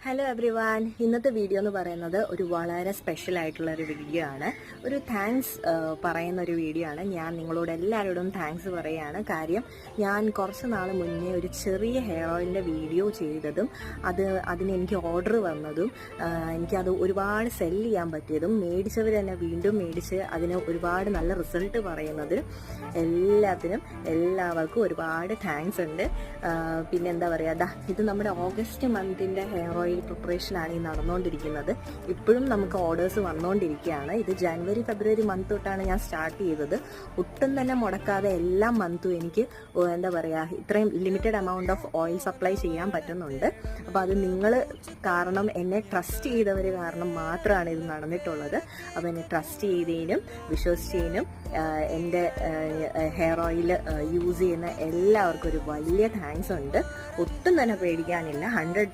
Hello everyone, ഇന്നത്തെ video എന്ന് പറയുന്നത് ഒരു വളരെ സ്പെഷ്യൽ ആയിട്ടുള്ള ഒരു വീഡിയോ ആണ്. ഒരു താങ്ക്സ് പറയുന്ന ഒരു വീഡിയോ ആണ്. ഞാൻ നിങ്ങളോട് എല്ലാവരോടും താങ്ക്സ് പറയുകയാണ്. കാര്യം ഞാൻ കുറച്ച് നാൾ മുന്നേ ഒരു ചെറിയ ഹെയർ ഓയിലിൻ്റെ വീഡിയോ ചെയ്തതും അതിന് എനിക്ക് ഓർഡർ വന്നതും എനിക്കത് ഒരുപാട് സെല് ചെയ്യാൻ പറ്റിയതും മേടിച്ചവർ തന്നെ വീണ്ടും മേടിച്ച് അതിന് ഒരുപാട് നല്ല റിസൾട്ട് പറയുന്നത് എല്ലാവർക്കും ഒരുപാട് താങ്ക്സ് ഉണ്ട്. പിന്നെ എന്താ പറയുക, ഇത് നമ്മുടെ ഓഗസ്റ്റ് മന്തിൻ്റെ ഹെയർ ഓയിൽ പ്രിപ്പറേഷനാണ് ഈ നടന്നുകൊണ്ടിരിക്കുന്നത്. ഇപ്പോഴും നമുക്ക് ഓർഡേഴ്സ് വന്നുകൊണ്ടിരിക്കുകയാണ്. ഇത് ജനുവരി ഫെബ്രുവരി മന്ത് തൊട്ടാണ് ഞാൻ സ്റ്റാർട്ട് ചെയ്തത്. ഒട്ടും തന്നെ മുടക്കാതെ എല്ലാ മന്തും എനിക്ക് എന്താ പറയുക ഇത്രയും limited amount of oil supply ചെയ്യാൻ പറ്റുന്നുണ്ട്. അപ്പോൾ അത് നിങ്ങൾ കാരണം, എന്നെ ട്രസ്റ്റ് ചെയ്തവർ കാരണം മാത്രമാണ് ഇത് നടന്നിട്ടുള്ളത്. അപ്പോൾ എന്നെ ട്രസ്റ്റ് ചെയ്തതിനും വിശ്വസിച്ചതിനും എൻ്റെ ഹെയർ ഓയിൽ യൂസ് ചെയ്യുന്ന എല്ലാവർക്കും ഒരു വലിയ താങ്ക്സ് ഉണ്ട്. ഒട്ടും തന്നെ പേടിക്കാനില്ല. 100%